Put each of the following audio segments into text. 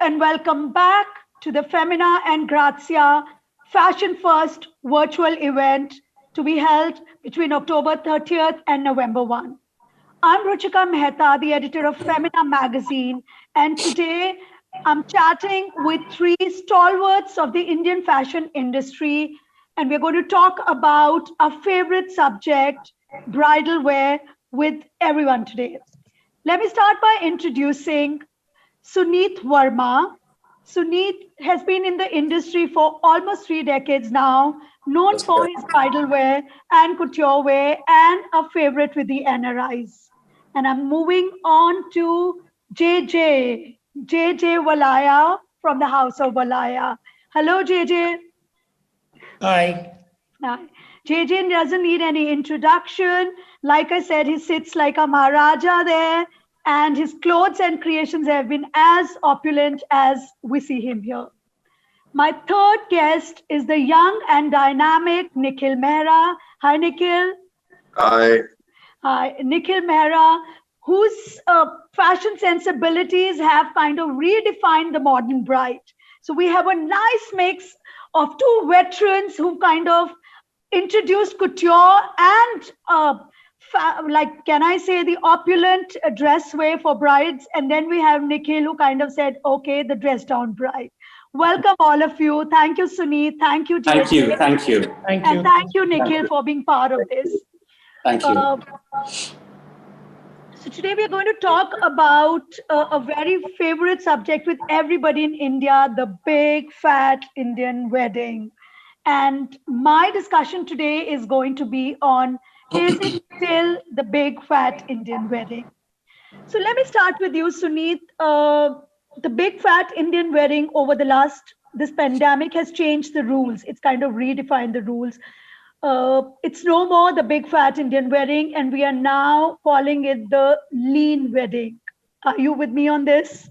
and welcome back to the Femina and Grazia Fashion First virtual event to be held between October 30th and November 1. I'm Ruchika Mehta, the editor of Femina magazine, and today I'm chatting with three stalwarts of the Indian fashion industry, and we're going to talk about our favorite subject, bridal wear, with everyone today. Let me start by introducing Suneet Varma. Suneet has been in the industry for almost 3 decades now, known for his bridal wear and couture wear, and a favorite with the NRIs. And I'm moving on to JJ Valaya from the House of Valaya. Hello, JJ. Hi. Hi. JJ doesn't need any introduction. Like I said, he sits like a Maharaja there, and his clothes and creations have been as opulent as we see him here. My third guest is the young and dynamic Nikhil Mehra. Hi, Nikhil. Hi. Hi, Nikhil Mehra, whose fashion sensibilities have kind of redefined the modern bride. So we have a nice mix of two veterans who kind of introduced couture and like, can I say, the opulent dress wear for brides, and then we have Nikhil who kind of said, okay, the dress down bride. Welcome all of you. Thank you, Suneet. Thank you, JJ. Thank you. And thank you, Nikhil, for being part of this. Thank you. So today we are going to talk about a very favorite subject with everybody in India, the big fat Indian wedding. And my discussion today is going to be on, is it still the big fat Indian wedding? So let me start with you, Suneet. The big fat Indian wedding over this pandemic has changed the rules. It's kind of redefined the rules. It's no more the big fat Indian wedding, and we are now calling it the lean wedding. Are you with me on this?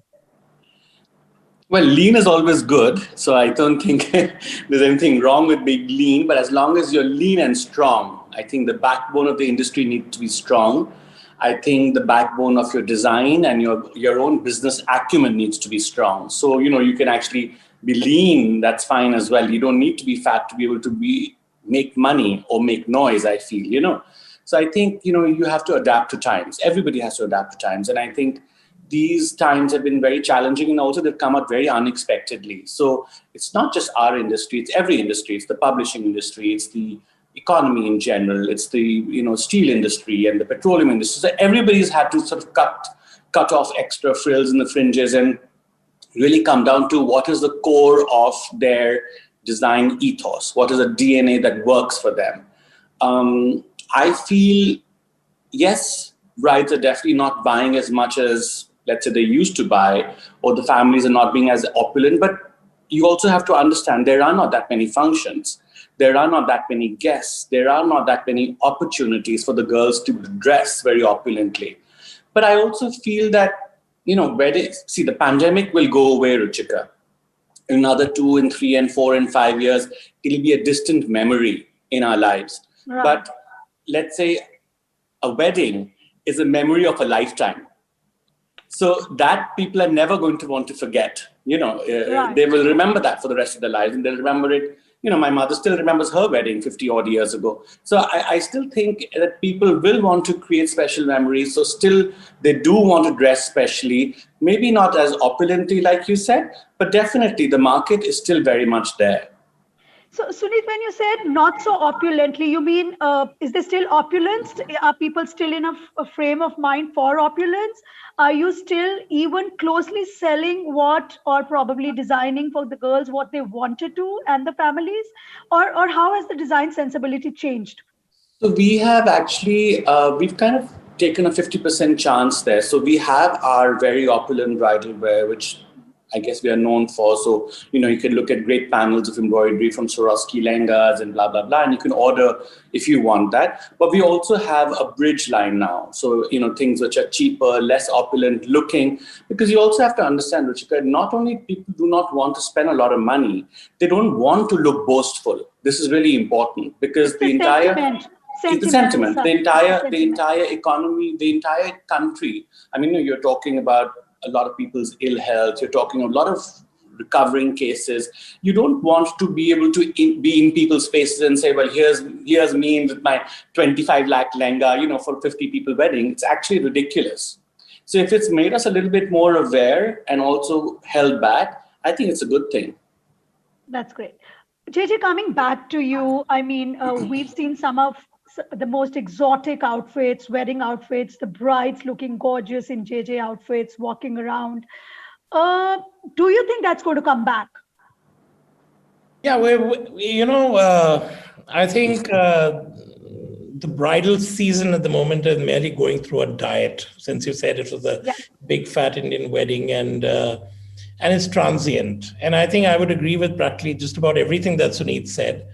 Well, lean is always good, so I don't think there's anything wrong with being lean, but as long as you're lean and strong, I think the backbone of the industry needs to be strong. I think the backbone of your design and your own business acumen needs to be strong. So, you can actually be lean, that's fine as well. You don't need to be fat to be able to make money or make noise, I feel, So I think, you have to adapt to times. Everybody has to adapt to times. And I think these times have been very challenging, and also they've come out very unexpectedly. So it's not just our industry, it's every industry. It's the publishing industry, it's the economy in general, it's the steel industry and the petroleum industry. So everybody's had to sort of cut off extra frills and the fringes and really come down to what is the core of their design ethos, what is a DNA that works for them. I feel, yes, brides are definitely not buying as much as, let's say, they used to buy, or the families are not being as opulent, but you also have to understand there are not that many functions. There are not that many guests. There are not that many opportunities for the girls to dress very opulently. But I also feel that, see, the pandemic will go away, Ruchika. In another 2 and 3 and 4 and 5 years, it'll be a distant memory in our lives. Right. But let's say a wedding is a memory of a lifetime. So that people are never going to want to forget. Right. They will remember that for the rest of their lives, and they'll remember it. My mother still remembers her wedding 50 odd years ago. So I still think that people will want to create special memories. So still they do want to dress specially, maybe not as opulently like you said, but definitely the market is still very much there. So, Suneet, when you said not so opulently, you mean, is there still opulence? Are people still in a frame of mind for opulence? Are you still even closely selling or probably designing for the girls what they wanted to and the families? Or how has the design sensibility changed? So we have actually, we've kind of taken a 50% chance there. So we have our very opulent bridal wear, which I guess we are known for. So, you can look at great panels of embroidery from Swarovski Lengas and blah, blah, blah. And you can order if you want that. But we also have a bridge line now. So, things which are cheaper, less opulent looking. Because you also have to understand, Ruchika, not only people do not want to spend a lot of money, they don't want to look boastful. This is really important because the entire sentiment, the entire economy, the entire country. I mean, you're talking about a lot of people's ill health. You're talking a lot of recovering cases. You don't want to be able to be in people's faces and say, well, here's me with my 25 lakh lehenga, for 50 people wedding. It's actually ridiculous. So if it's made us a little bit more aware and also held back, I think it's a good thing. That's great. JJ, coming back to you, I mean, we've seen some of the most exotic outfits, wedding outfits, the brides looking gorgeous in JJ outfits, walking around. Do you think that's going to come back? Yeah, I think the bridal season at the moment is merely going through a diet. Since you said it was a big fat Indian wedding, and it's transient. And I think I would agree with practically just about everything that Suneet said.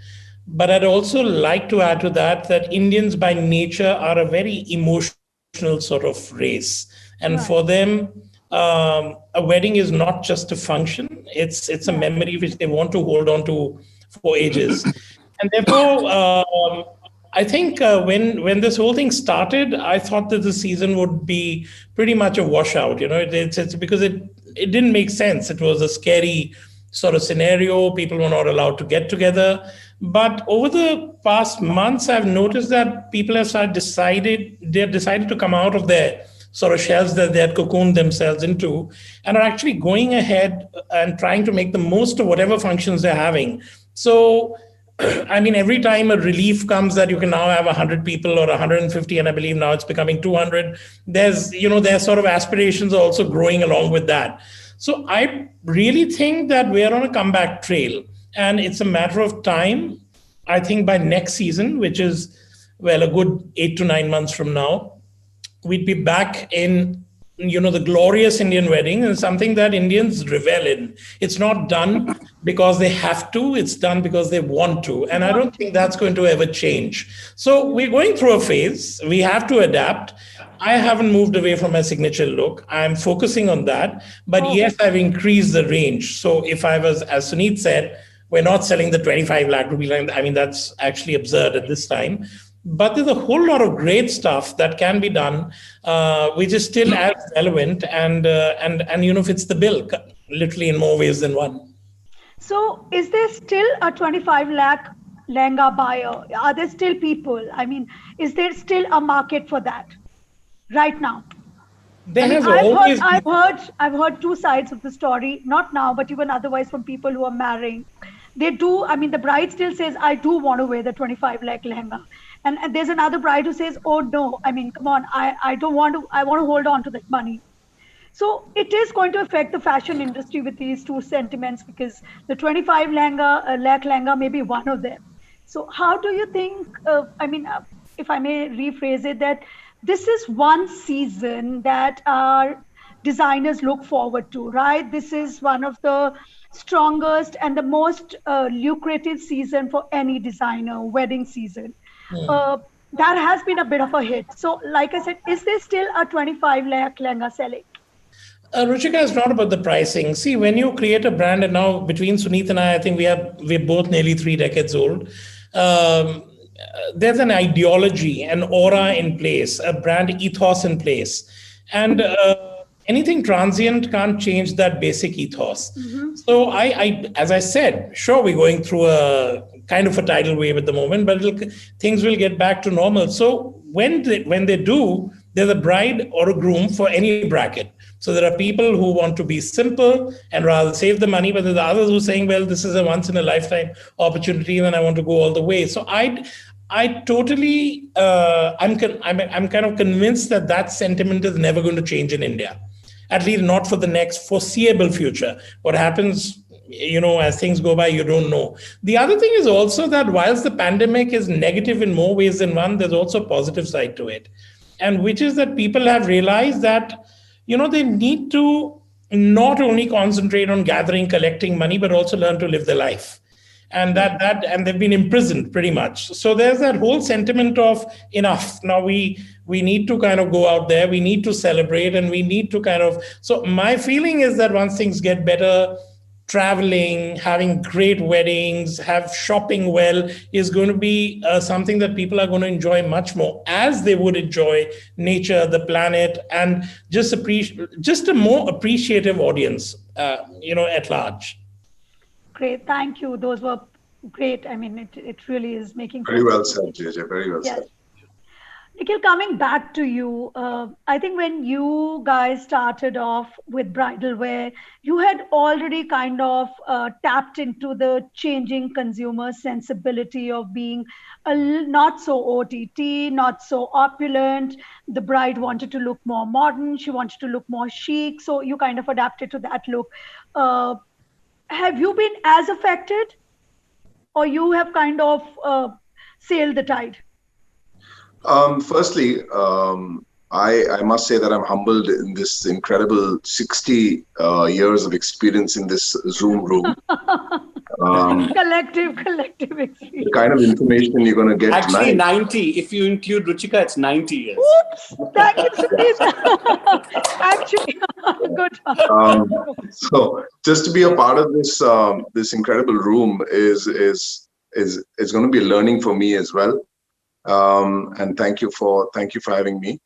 But I'd also like to add to that Indians by nature are a very emotional sort of race. And for them, a wedding is not just a function. It's a memory which they want to hold on to for ages. And therefore, I think when this whole thing started, I thought that the season would be pretty much a washout. It's because it didn't make sense. It was a scary sort of scenario. People were not allowed to get together. But over the past months, I've noticed that people have decided to come out of their sort of shells that they had cocooned themselves into, and are actually going ahead and trying to make the most of whatever functions they're having. So, I mean, every time a relief comes that you can now have 100 people or 150, and I believe now it's becoming 200, there's sort of aspirations are also growing along with that. So I really think that we're on a comeback trail, and it's a matter of time. I think by next season, which is, well, a good 8 to 9 months from now, we'd be back in, the glorious Indian wedding, and something that Indians revel in. It's not done because they have to, it's done because they want to. And I don't think that's going to ever change. So we're going through a phase. We have to adapt. I haven't moved away from my signature look. I'm focusing on that. But yes, I've increased the range. So if I was, as Suneet said, we're not selling the 25 lakh rupee line. I mean, that's actually absurd at this time. But there's a whole lot of great stuff that can be done, which is still as relevant and fits the bill, literally in more ways than one. So, is there still a 25 lakh lehenga buyer? Are there still people? I mean, is there still a market for that right now? I've heard two sides of the story, not now, but even otherwise from people who are marrying. They do. I mean, the bride still says, "I do want to wear the 25 lakh lehenga." And there's another bride who says, oh, no, I mean, come on, I don't want to, I want to hold on to that money. So it is going to affect the fashion industry with these two sentiments, because the 25 lakh lehenga may be one of them. So how do you think, if I may rephrase it, that this is one season that our designers look forward to, right? This is one of the strongest and the most lucrative season for any designer, wedding season. That has been a bit of a hit. So, like I said, is there still a 25 lakh lehenga selling? Ruchika, is not about the pricing. See, when you create a brand, and now between Suneet and I think we're both nearly 3 decades old. There's an ideology, an aura in place, a brand ethos in place, and anything transient can't change that basic ethos. Mm-hmm. So I, as I said, sure, we're going through a kind of a tidal wave at the moment, but things will get back to normal. So when they do, there's a bride or a groom for any bracket. So there are people who want to be simple and rather save the money, but there's others who are saying, well, this is a once in a lifetime opportunity, and I want to go all the way. So I totally, I'm kind of convinced that sentiment is never going to change in India, at least not for the next foreseeable future. What happens, as things go by, you don't know. The other thing is also that whilst the pandemic is negative in more ways than one, there's also a positive side to it. And which is that people have realized that, they need to not only concentrate on gathering, collecting money, but also learn to live their life. And and they've been imprisoned pretty much. So there's that whole sentiment of enough. Now we need to kind of go out there. We need to celebrate, and we need to so my feeling is that once things get better, traveling, having great weddings, have shopping well is going to be something that people are going to enjoy much more, as they would enjoy nature, the planet, and just a more appreciative audience, at large. Great, thank you. Those were great. I mean, it really is making Very sense. well said, JJ. Very well Yes. said. Nikhil, coming back to you, I think when you guys started off with bridal wear, you had already kind of tapped into the changing consumer sensibility of being not so OTT, not so opulent. The bride wanted to look more modern, she wanted to look more chic. So you kind of adapted to that look. Have you been as affected, or you have kind of sailed the tide? Firstly, I must say that I'm humbled in this incredible 60 years of experience in this Zoom room. Collective experience. The kind of information you're going to get Actually, tonight. 90. If you include Ruchika, it's 90 years. Oops! Thank you, Suneet. Actually, good. So just to be a part of this this incredible room is going to be a learning for me as well. And thank you for having me.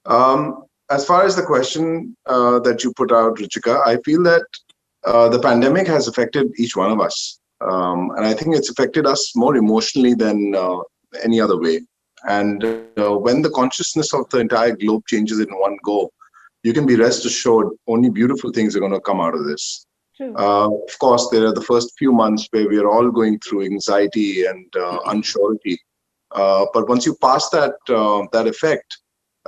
As far as the question that you put out, Ruchika, I feel that the pandemic has affected each one of us. And I think it's affected us more emotionally than any other way. And when the consciousness of the entire globe changes in one go, you can be rest assured only beautiful things are going to come out of this. Of course, there are the first few months where we are all going through anxiety and unsurety. But once you pass that effect,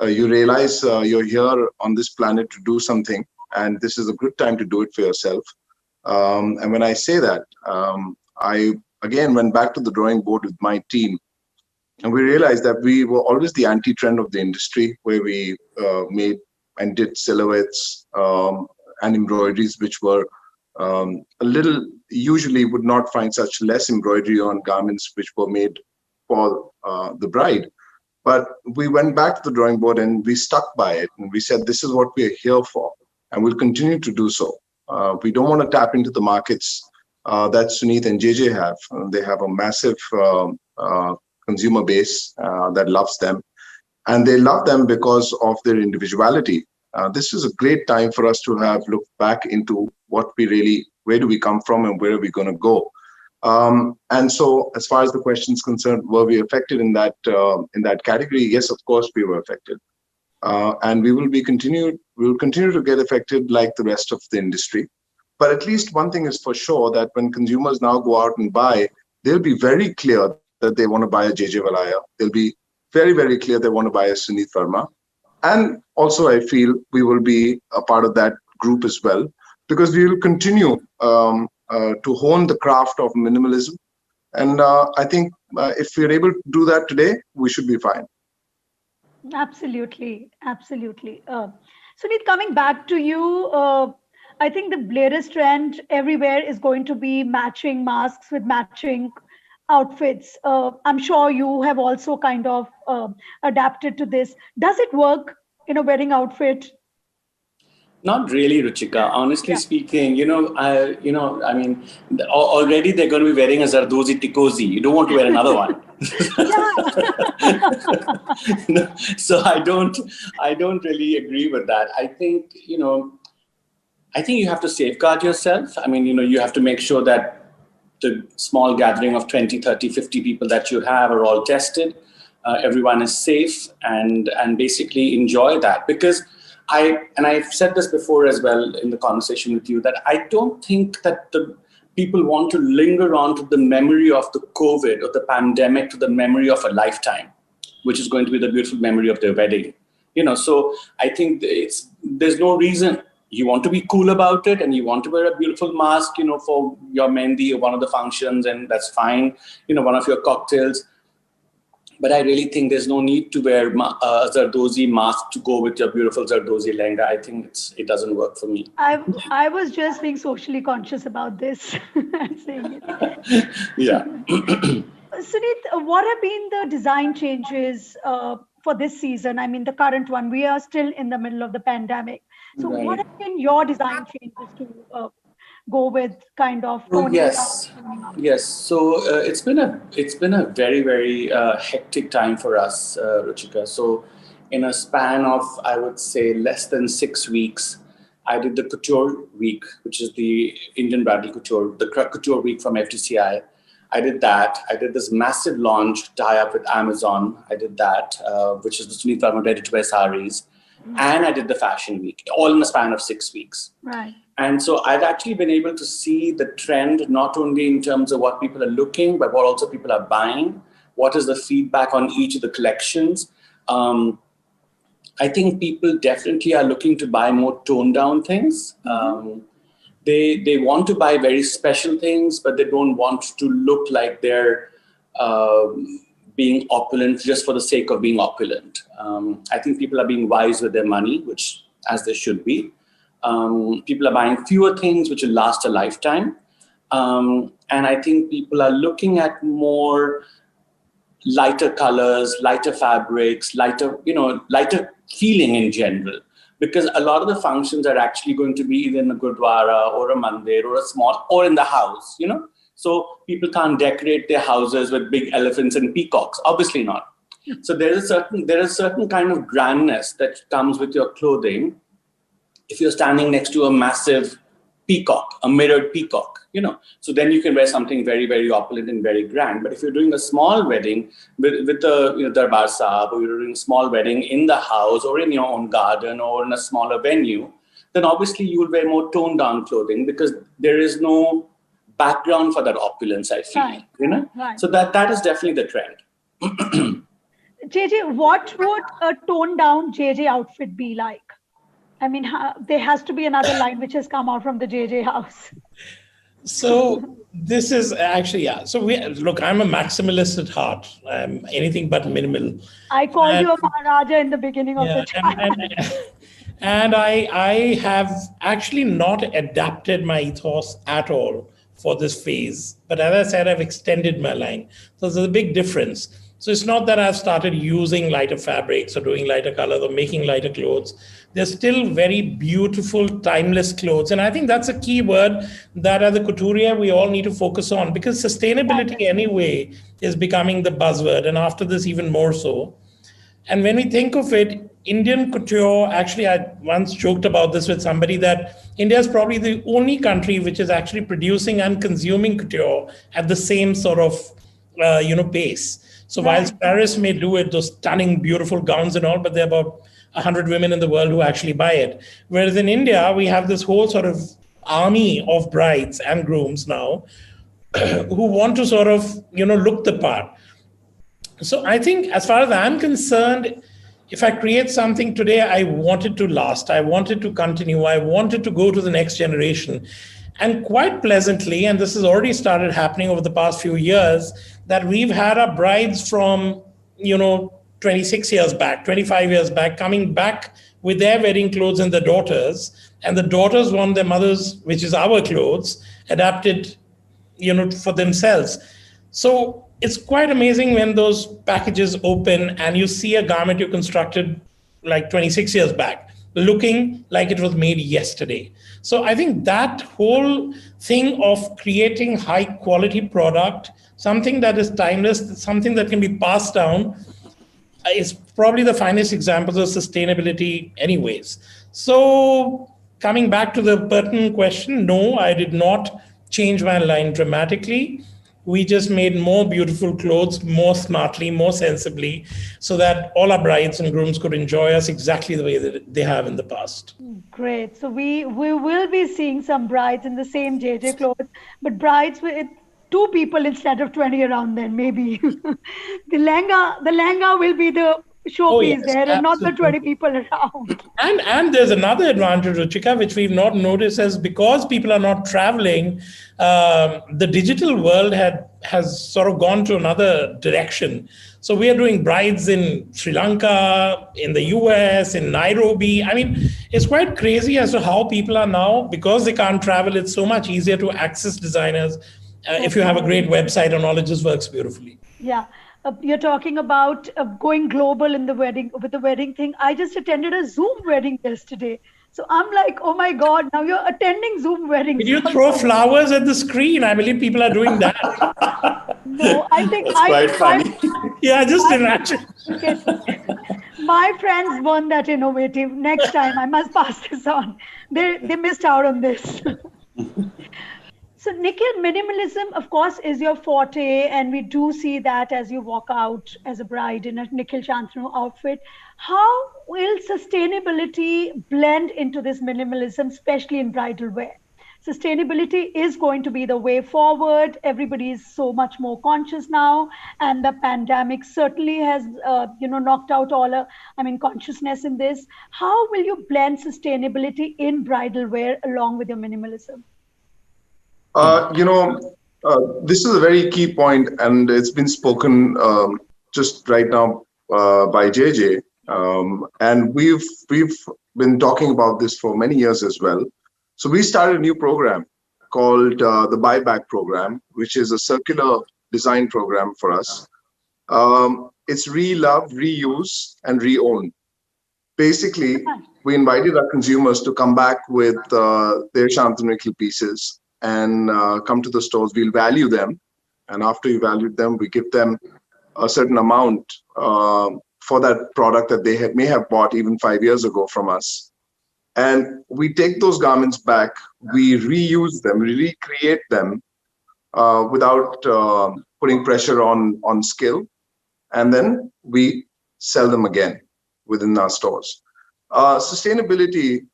you realize you're here on this planet to do something, and this is a good time to do it for yourself. And when I say that, I again went back to the drawing board with my team, and we realized that we were always the anti-trend of the industry, where we made and did silhouettes and embroideries, which were a little, usually would not find such less embroidery on garments which were made for the bride. But we went back to the drawing board and we stuck by it. And we said, this is what we're here for. And we'll continue to do so. We don't want to tap into the markets that Suneet and JJ have. They have a massive consumer base that loves them. And they love them because of their individuality. This is a great time for us to have looked back into where do we come from and where are we going to go. And so, as far as the question is concerned, were we affected in that category? Yes, of course, we were affected, and we will continue to get affected like the rest of the industry. But at least one thing is for sure, that when consumers now go out and buy, they'll be very clear that they want to buy a JJ Valaya. They'll be very, very clear they want to buy a Suneet Varma, and also I feel we will be a part of that group as well, because we will continue to hone the craft of minimalism. And I think if we're able to do that today, we should be fine. Absolutely. Suneet, coming back to you, I think the latest trend everywhere is going to be matching masks with matching outfits. I'm sure you have also kind of adapted to this. Does it work in a wedding outfit? Not really, Ruchika. Honestly speaking, I mean, already they're going to be wearing a Zardozi Tikozi. You don't want to wear another one. So I don't really agree with that. I think you have to safeguard yourself. I mean, you have to make sure that the small gathering of 20, 30, 50 people that you have are all tested. Everyone is safe, and basically enjoy that. Because I've said this before as well in the conversation with you, that I don't think that the people want to linger on to the memory of the COVID or the pandemic, to the memory of a lifetime, which is going to be the beautiful memory of their wedding. So I think there's no reason. You want to be cool about it, and you want to wear a beautiful mask, for your mehndi or one of the functions, and that's fine, one of your cocktails. But I really think there's no need to wear a Zardozi mask to go with your beautiful Zardozi lehenga. I think it doesn't work for me. I was just being socially conscious about this. Saying it. Yeah. Suneet, what have been the design changes for this season? I mean, the current one. We are still in the middle of the pandemic. So what have been your design changes to go with kind of Oh, toning yes, down? yes. So it's been a very very hectic time for us, Ruchika. So in a span of, I would say, less than 6 weeks, I did the couture week, which is the Indian bridal couture, the couture week from FTCI. I did that. I did this massive launch tie up with Amazon. I did that, which is the Suneet Varma ready to wear saris, and I did the fashion week, all in a span of 6 weeks. Right. And so I've actually been able to see the trend, not only in terms of what people are looking, but what also people are buying. What is the feedback on each of the collections? I think people definitely are looking to buy more toned down things. They want to buy very special things, but they don't want to look like they're being opulent just for the sake of being opulent. I think people are being wise with their money, which as they should be. People are buying fewer things which will last a lifetime. And I think people are looking at more lighter colors, lighter fabrics, lighter feeling in general. Because a lot of the functions are actually going to be either in a gurdwara or a mandir or a small, or in the house, So people can't decorate their houses with big elephants and peacocks, obviously not. So there is a certain kind of grandness that comes with your clothing if you're standing next to a massive peacock, a mirrored peacock, So then you can wear something very, very opulent and very grand. But if you're doing a small wedding with the Darbar Sahab, or you're doing a small wedding in the house or in your own garden or in a smaller venue, then obviously you will wear more toned down clothing because there is no background for that opulence, I feel, Right. So that is definitely the trend. JJ, what would a toned down JJ outfit be like? I mean, there has to be another line which has come out from the JJ house. So this is actually, yeah. So I'm a maximalist at heart. I'm anything but minimal. I called you a Maharaja in the beginning of the chat. And I have actually not adapted my ethos at all for this phase. But as I said, I've extended my line. So there's a big difference. So it's not that I've started using lighter fabrics or doing lighter colors or making lighter clothes. They're still very beautiful, timeless clothes. And I think that's a key word that as a couturier, we all need to focus on, because sustainability anyway is becoming the buzzword. And after this, even more so. And when we think of it, Indian couture, actually, I once joked about this with somebody that India is probably the only country which is actually producing and consuming couture at the same sort of, pace. So whilst Paris may do it, those stunning, beautiful gowns and all, but there are about 100 women in the world who actually buy it. Whereas in India, we have this whole sort of army of brides and grooms now who want to sort of, look the part. So I think as far as I'm concerned, if I create something today, I want it to last. I want it to continue. I want it to go to the next generation. And quite pleasantly, and this has already started happening over the past few years, that we've had our brides from, 26 years back, 25 years back, coming back with their wedding clothes and their daughters. And the daughters want their mothers, which is our clothes, adapted, for themselves. So it's quite amazing when those packages open and you see a garment you constructed like 26 years back, looking like it was made yesterday. So I think that whole thing of creating high quality product, something that is timeless, something that can be passed down, is probably the finest examples of sustainability anyways. So coming back to the pertinent question, no, I did not change my line dramatically. We just made more beautiful clothes, more smartly, more sensibly, so that all our brides and grooms could enjoy us exactly the way that they have in the past. Great. So we will be seeing some brides in the same JJ clothes, but brides with 2 people instead of 20 around then, maybe. The lehenga will be the showpiece there and not the 20 people around. And there's another advantage, Ruchika, which we've not noticed, is because people are not traveling, the digital world has sort of gone to another direction. So we are doing brides in Sri Lanka, in the US, in Nairobi. I mean, it's quite crazy as to how people are now, because they can't travel, it's so much easier to access designers if you have a great website and all, it just works beautifully. Yeah. You're talking about going global with the wedding thing. I just attended a Zoom wedding yesterday. So I'm like, oh my God, now you're attending Zoom weddings Did you throw also. flowers at the screen? I believe people are doing that. No, I think That's quite my funny. Yeah, just my imagine. okay. My friends weren't that innovative. Next time I must pass this on. They missed out on this. So, Nikhil, minimalism, of course, is your forte, and we do see that as you walk out as a bride in a Nikhil Shantanu outfit. How will sustainability blend into this minimalism, especially in bridal wear? Sustainability is going to be the way forward. Everybody is so much more conscious now, and the pandemic certainly has, knocked out consciousness in this. How will you blend sustainability in bridal wear along with your minimalism? You know, this is a very key point, and it's been spoken just right now by JJ. And we've been talking about this for many years as well. So we started a new program called the Buyback Program, which is a circular design program for us. It's re-love, reuse, and re-own. Basically, we invited our consumers to come back with their Shantanu pieces and come to the stores. We'll value them, and after you value them, we give them a certain amount for that product that they may have bought even 5 years ago from us. And we take those garments back, we reuse them, we recreate them without putting pressure on skill, and then we sell them again within our stores. Sustainability,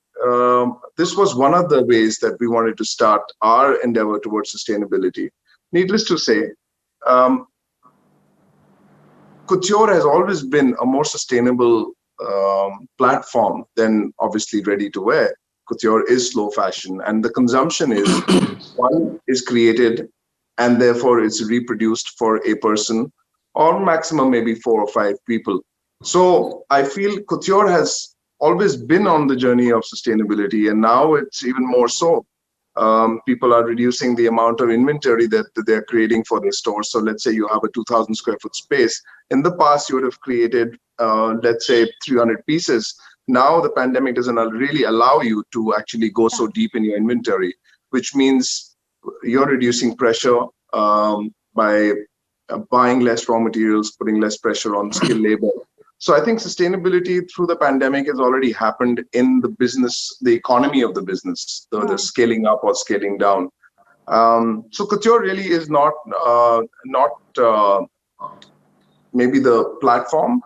this was one of the ways that we wanted to start our endeavor towards sustainability. Needless to say, couture has always been a more sustainable platform than obviously ready to wear. Couture is slow fashion, and the consumption is one is created and therefore it's reproduced for a person or maximum maybe 4 or 5 people. So I feel couture has always been on the journey of sustainability, and now it's even more so. People are reducing the amount of inventory that they're creating for their stores. So let's say you have a 2,000 square foot space. In the past, you would have created, let's say, 300 pieces. Now the pandemic doesn't really allow you to actually go so deep in your inventory, which means you're reducing pressure by buying less raw materials, putting less pressure on skilled labor. So I think sustainability through the pandemic has already happened in the business, the economy of the business, the scaling up or scaling down. So couture really is not maybe the platform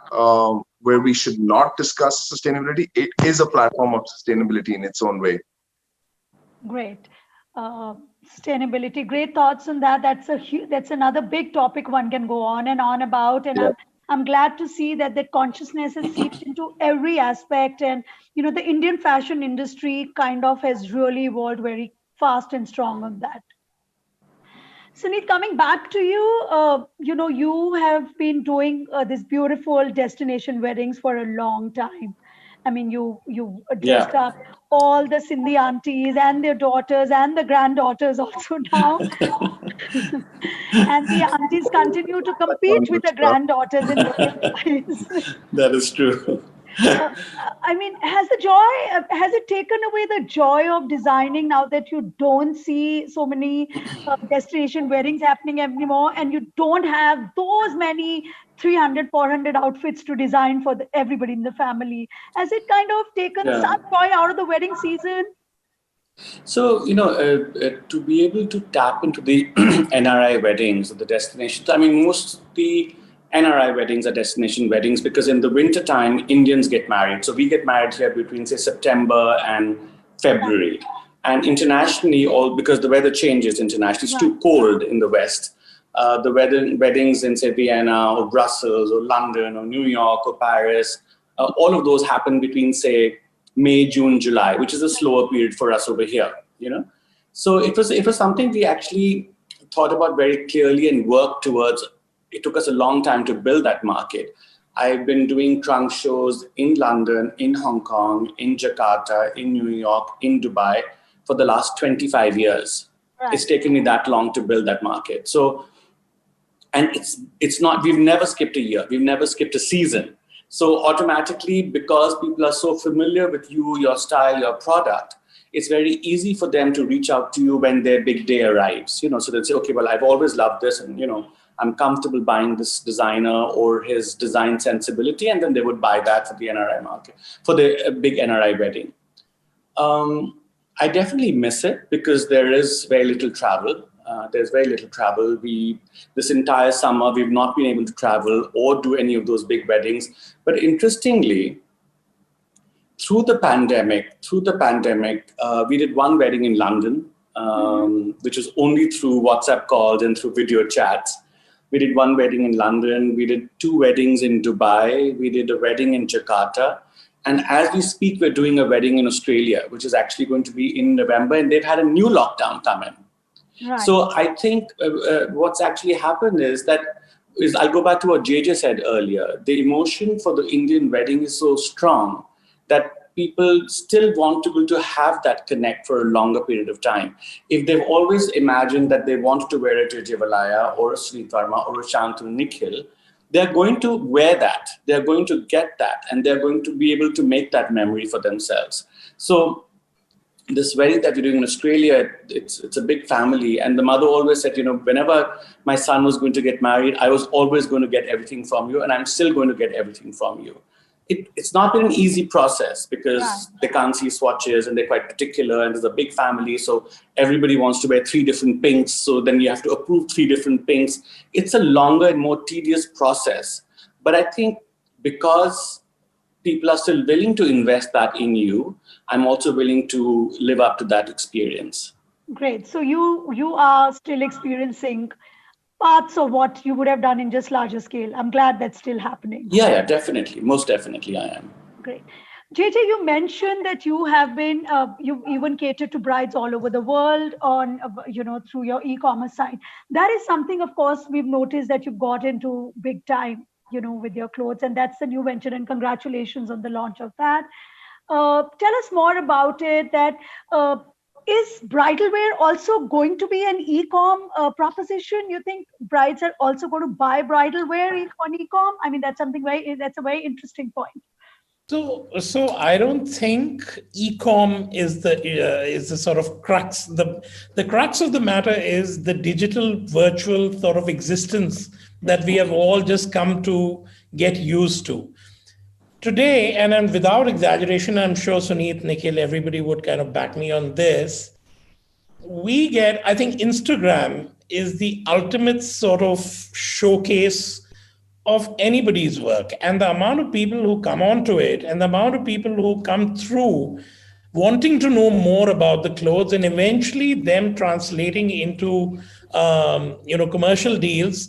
where we should not discuss sustainability. It is a platform of sustainability in its own way. Great. Sustainability, great thoughts on that. That's another big topic one can go on and on about. And I'm glad to see that the consciousness has seeped into every aspect. And, the Indian fashion industry kind of has really evolved very fast and strong on that. Suneet, coming back to you, you have been doing this beautiful destination weddings for a long time. I mean, you dressed up all the Sindhi aunties and their daughters and the granddaughters also now. And the aunties continue to compete with the granddaughters in wedding. That is true. I mean, has it taken away the joy of designing now that you don't see so many destination weddings happening anymore, and you don't have those many 300, 400 outfits to design for everybody in the family? Has it kind of taken some joy out of the wedding season? So, to be able to tap into the NRI weddings, the destinations, I mean, most the NRI weddings are destination weddings because in the winter time, Indians get married. So we get married here between, say, September and February. And internationally, because the weather changes internationally, it's too cold in the West. The weddings in, say, Vienna or Brussels or London or New York or Paris, all of those happen between, say, May, June, July, which is a slower period for us over here, So it was something we actually thought about very clearly and worked towards. It took us a long time to build that market. I've been doing trunk shows in London, in Hong Kong, in Jakarta, in New York, in Dubai for the last 25 years. Right. It's taken me that long to build that market. So, and it's not, we've never skipped a year. We've never skipped a season. So automatically, because people are so familiar with you, your style, your product, it's very easy for them to reach out to you when their big day arrives. So they'll say, okay, well, I've always loved this, and I'm comfortable buying this designer or his design sensibility, and then they would buy that for the NRI market, for the big NRI wedding. I definitely miss it because there is very little travel. There's very little travel. This entire summer, we've not been able to travel or do any of those big weddings. But interestingly, through the pandemic, we did one wedding in London, which was only through WhatsApp calls and through video chats. We did one wedding in London. We did 2 weddings in Dubai. We did a wedding in Jakarta. And as we speak, we're doing a wedding in Australia, which is actually going to be in November. And they've had a new lockdown come in. Right. So I think what's actually happened is I'll go back to what JJ said earlier. The emotion for the Indian wedding is so strong that people still want to be able to have that connect for a longer period of time. If they've always imagined that they want to wear a JJ Valaya or a Suneet Varma or a Shantanu Nikhil, they're going to wear that, they're going to get that, and they're going to be able to make that memory for themselves. So this wedding that we're doing in Australia, it's a big family. And the mother always said, whenever my son was going to get married, I was always going to get everything from you, and I'm still going to get everything from you. It's not been an easy process because they can't see swatches and they're quite particular, and there's a big family, so everybody wants to wear 3 different pinks, so then you have to approve 3 different pinks. It's a longer and more tedious process. But I think because people are still willing to invest that in you, I'm also willing to live up to that experience. Great. So you are still experiencing parts of what you would have done in just larger scale. I'm glad that's still happening. Yeah, definitely. Most definitely I am. Great. JJ, you mentioned that you have been, you even catered to brides all over the world on, through your e-commerce site. That is something, of course, we've noticed that you got into big time, with your clothes, and that's the new venture, and congratulations on the launch of that. Tell us more about it. That is bridal wear also going to be an e-com proposition? You think brides are also going to buy bridal wear on e-com? I mean, that's a very interesting point. So I don't think e-com is the sort of crux. The crux of the matter is the digital virtual sort of existence that we have all just come to get used to. Today, and without exaggeration, I'm sure Suneet, Nikhil, everybody would kind of back me on this. I think Instagram is the ultimate sort of showcase of anybody's work. And the amount of people who come onto it and the amount of people who come through wanting to know more about the clothes and eventually them translating into, commercial deals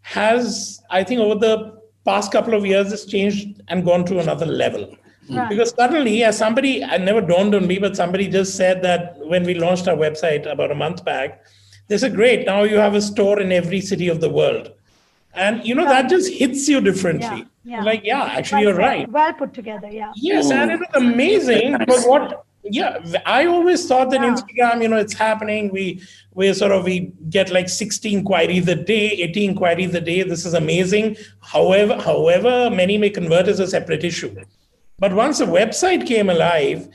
has, I think, over the past couple of years, it's changed and gone to another level. Right. Because suddenly, as somebody, it never dawned on me, but somebody just said that when we launched our website about a month back, they said, great, now you have a store in every city of the world. And, that just hits you differently. Yeah. Like, actually, you're right. Well put together, yeah. Yes, and it was amazing. But I always thought that Instagram, it's happening. We get like 60 inquiries a day, 80 inquiries a day. This is amazing. However, many may convert as a separate issue. But once the website came alive,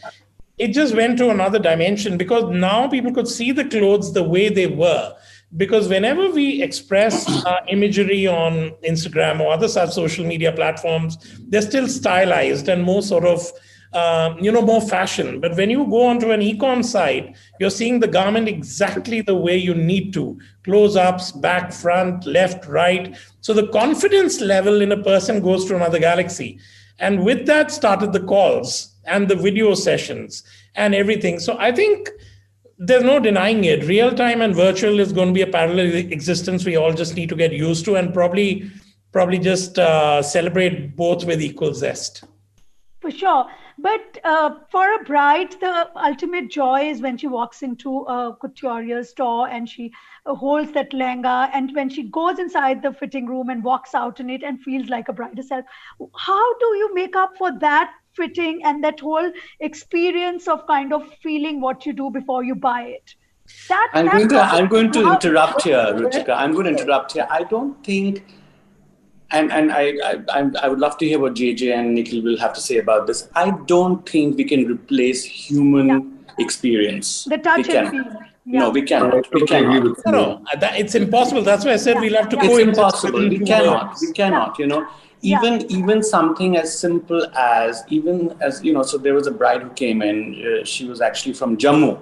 it just went to another dimension because now people could see the clothes the way they were. Because whenever we express imagery on Instagram or other such social media platforms, they're still stylized and more sort of, more fashion. But when you go onto an e-com site, you're seeing the garment exactly the way you need to. Close-ups, back, front, left, right. So the confidence level in a person goes to another galaxy. And with that started the calls and the video sessions and everything. So I think there's no denying it. Real time and virtual is going to be a parallel existence we all just need to get used to and probably just celebrate both with equal zest. For sure. But for a bride, the ultimate joy is when she walks into a couturier store and she holds that lehenga, and when she goes inside the fitting room and walks out in it and feels like a bride herself. How do you make up for that fitting and that whole experience of kind of feeling what you do before you buy it? I'm going to interrupt here, Ruchika. I'm going to interrupt here. I don't think I would love to hear what JJ and Nikhil will have to say about this. I don't think we can replace human experience. The touch We and can. feel. No, Yeah. we I cannot. We totally agree cannot. with you. It's impossible. That's why I said we'll have to It's coexist impossible. within We two cannot. We worlds. cannot. Even something as simple as So there was a bride who came in. She was actually from Jammu,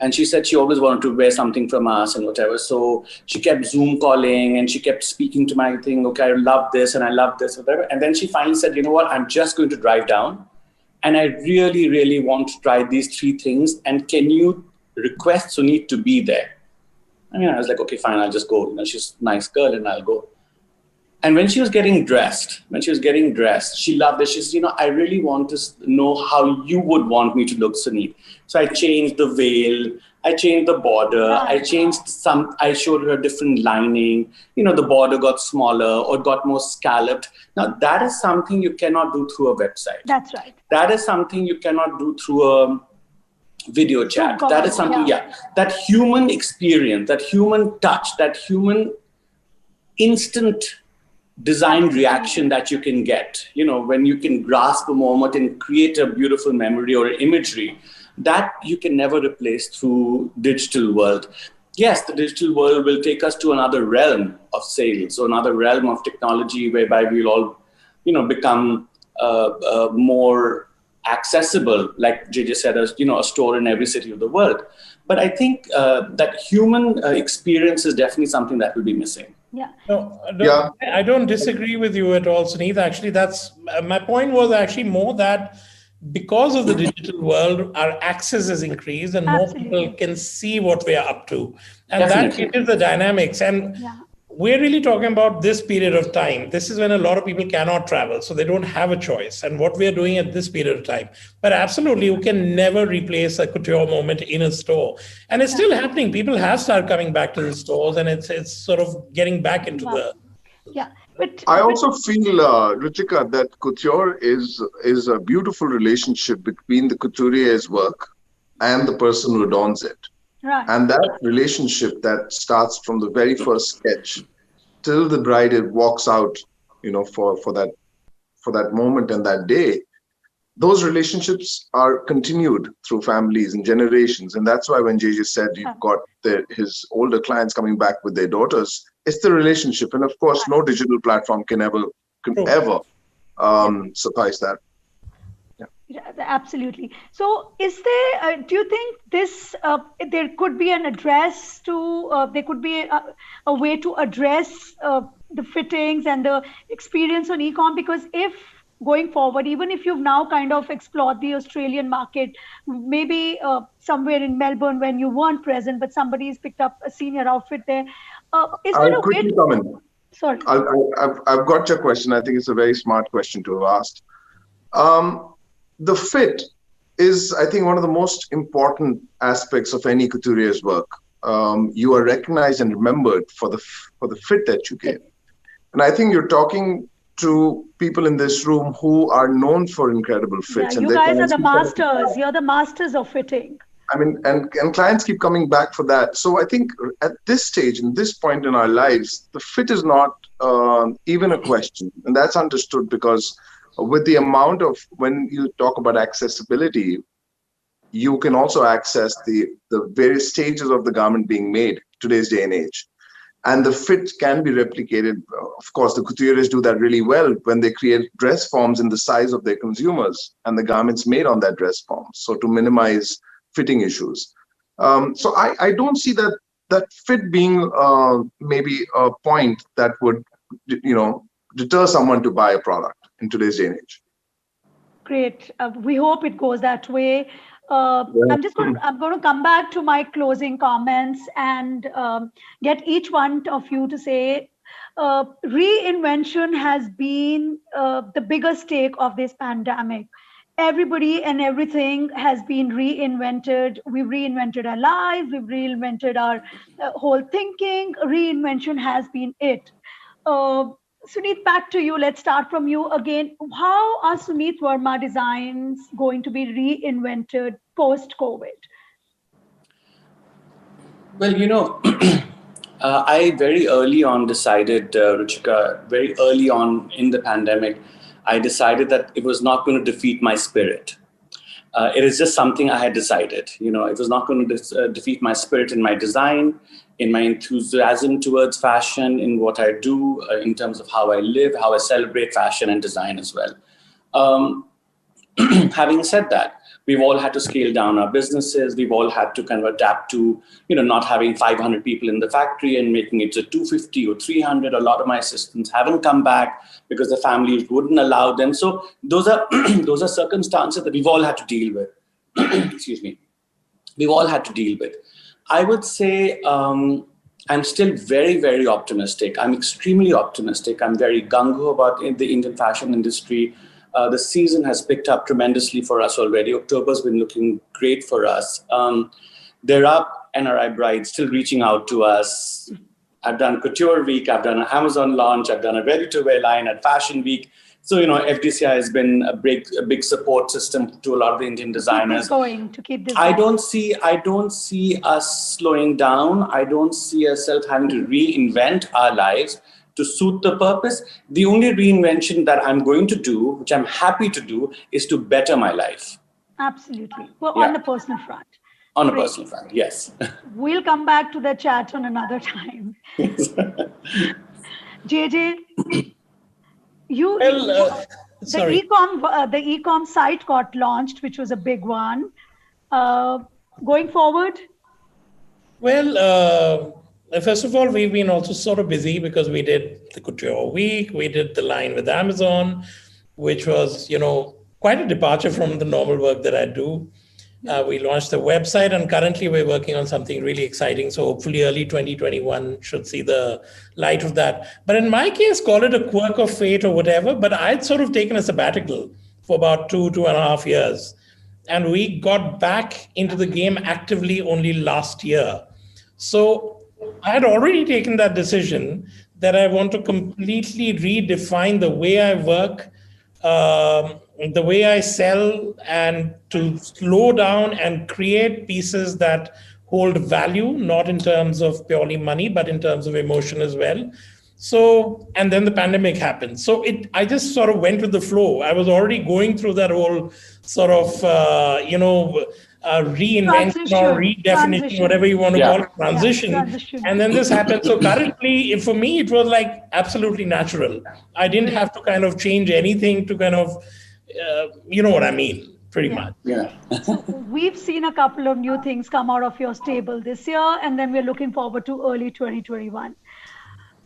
and she said she always wanted to wear something from us and whatever. So she kept Zoom calling and she kept speaking to my thing. Okay, I love this and I love this, whatever. And then she finally said, you know what? I'm just going to drive down, and I really, really want to try these 3 things. And can you request Suneet to be there? I mean, I was like, okay, fine, I'll just go. She's a nice girl, and I'll go. And when she was getting dressed, she loved it. She said, I really want to know how you would want me to look, Suneet. So I changed the veil, I changed the border, I showed her different lining. The border got smaller or got more scalloped. Now, that is something you cannot do through a website. That's right. That is something you cannot do through a video chat. That is something, that human experience, that human touch, that human instant design reaction that you can get, when you can grasp a moment and create a beautiful memory or imagery, that you can never replace through digital world. Yes, the digital world will take us to another realm of sales or another realm of technology whereby we'll all, become more accessible, like JJ said, as a store in every city of the world. But I think that human experience is definitely something that will be missing. I don't disagree with you at all, Suneet. Actually, that's my point was actually more that because of the digital world, our access has increased and more people can see what we are up to. And that changes the dynamics. And we're really talking about this period of time. This is when a lot of people cannot travel, so they don't have a choice. And what we're doing at this period of time. But absolutely, you can never replace a couture moment in a store. And it's still happening. People have started coming back to the stores, and it's sort of getting back into the... But I also feel, Ruchika, that couture is a beautiful relationship between the couturier's work and the person who adorns it. Right. And that relationship that starts from the very first sketch till the bride walks out, for that moment and that day, those relationships are continued through families and generations. And that's why when JJ said you've got his older clients coming back with their daughters, it's the relationship. And of course, no digital platform can ever suffice that. Absolutely. So is there, do you think this, there could be an address to, there could be a way to address the fittings and the experience on e-com? Because if going forward, even if you've now kind of explored the Australian market, maybe somewhere in Melbourne when you weren't present, but somebody's picked up a senior outfit there. Is there a way to... come in? Sorry. I've got your question. I think it's a very smart question to have asked. The fit is, I think, one of the most important aspects of any couturier's work. You are recognized and remembered for the fit that you give. And I think you're talking to people in this room who are known for incredible fits. You guys are the masters. You're the masters of fitting. I mean, and clients keep coming back for that. So I think at this stage, in this point in our lives, the fit is not even a question. And that's understood because with the amount of, when you talk about accessibility, you can also access the various stages of the garment being made today's day and age. And the fit can be replicated. Of course, the couturiers do that really well when they create dress forms in the size of their consumers and the garments made on that dress form. So to minimize fitting issues. So I don't see that fit being maybe a point that would, deter someone to buy a product in today's day and age. Great. We hope it goes that way. I'm going to come back to my closing comments and get each one of you to say reinvention has been the biggest stake of this pandemic. Everybody and everything has been reinvented. We've reinvented our lives. We've reinvented our whole thinking. Reinvention has been it. Suneet, back to you. Let's start from you again. How are Suneet Varma designs going to be reinvented post-COVID? Well, I very early on decided, Ruchika, very early on in the pandemic, I decided that it was not going to defeat my spirit. It is just something I had decided. It was not going to defeat my spirit in my design, in my enthusiasm towards fashion, in what I do, in terms of how I live, how I celebrate fashion and design as well. Um, Having said that, we've all had to scale down our businesses. We've all had to kind of adapt to, not having 500 people in the factory and making it to 250 or 300. A lot of my assistants haven't come back because the families wouldn't allow them. So those are those are circumstances that we've all had to deal with. Excuse me. We've all had to deal with. I would say I'm still very, very optimistic. I'm extremely optimistic. I'm very gung-ho about the Indian fashion industry. The season has picked up tremendously for us already. October's been looking great for us. There are NRI brides still reaching out to us. I've done Couture Week, I've done an Amazon launch, I've done a ready-to-wear line at Fashion Week. So, FDCI has been a big support system to a lot of the Indian designers. To keep this I don't see us slowing down. I don't see ourselves having to reinvent our lives to suit the purpose. The only reinvention that I'm going to do, which I'm happy to do, is to better my life. Absolutely. Well, on the personal front. On a personal front, yes. We'll come back to the chat on another time. JJ, the e-com site got launched, which was a big one. Going forward? Well, first of all, we've been also sort of busy because we did the Couture Week, we did the line with Amazon, which was, quite a departure from the normal work that I do. We launched the website, and currently we're working on something really exciting. So hopefully early 2021 should see the light of that. But in my case, call it a quirk of fate or whatever, but I'd sort of taken a sabbatical for about 2.5 years. And we got back into the game actively only last year. So I had already taken that decision that I want to completely redefine the way I work, the way I sell, and to slow down and create pieces that hold value, not in terms of purely money, but in terms of emotion as well. So, and then the pandemic happened. So I just sort of went with the flow. I was already going through that whole sort of, reinvention or redefinition, whatever you want to call it, transition. And then this happened. So currently, for me, it was like absolutely natural. I didn't have to kind of change anything to kind of, you know what I mean, pretty much. Yeah. So we've seen a couple of new things come out of your stable this year, and then we're looking forward to early 2021.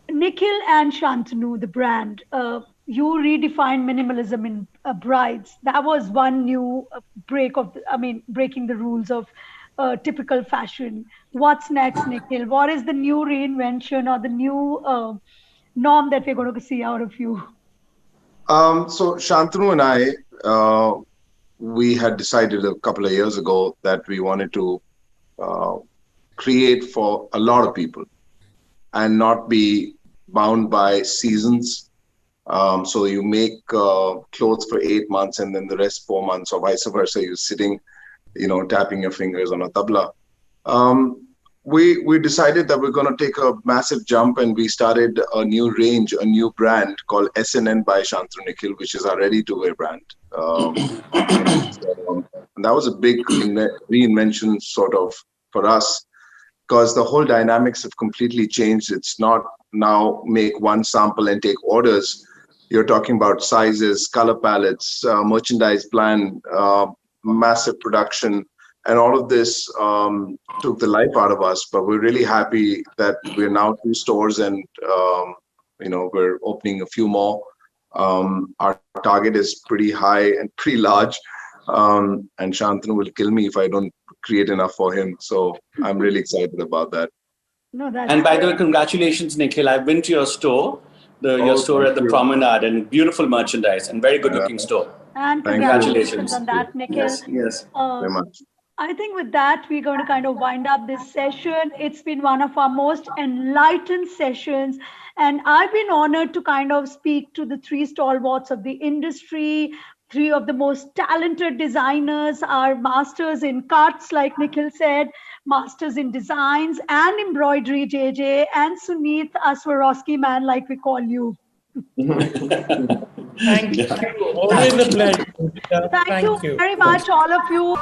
Nikhil and Shantanu, the brand, you redefined minimalism in brides. That was one new breaking the rules of typical fashion. What's next, Nikhil? What is the new reinvention or the new norm that we're going to see out of you? So Shantanu and I, we had decided a couple of years ago that we wanted to create for a lot of people and not be bound by seasons. So you make clothes for 8 months and then the rest 4 months, or vice versa. You're sitting, tapping your fingers on a tabla. We decided that we're going to take a massive jump, and we started a new range, a new brand called SNN by Shantanu Nikhil, which is our ready-to-wear brand. And that was a big reinvention sort of for us, because the whole dynamics have completely changed. It's not now make one sample and take orders. You're talking about sizes, color palettes, merchandise plan, massive production, and all of this took the life out of us. But we're really happy that we're now 2 stores, and we're opening a few more. Our target is pretty high and pretty large, and Shantanu will kill me if I don't create enough for him. So I'm really excited about that. No, that's and by the way, congratulations, Nikhil. I've been to your store, your store at the Promenade, and beautiful merchandise and very good looking store. And congratulations on that, Nikhil. Yes. Very much. I think with that, we're going to kind of wind up this session. It's been one of our most enlightened sessions. And I've been honored to kind of speak to the 3 stalwarts of the industry, three of the most talented designers are masters in cuts, like Nikhil said, masters in designs and embroidery, JJ, and Suneet, a Swarovski man, like we call you. Thank you. Always a pleasure. Thank you Thank you. very much, all of you.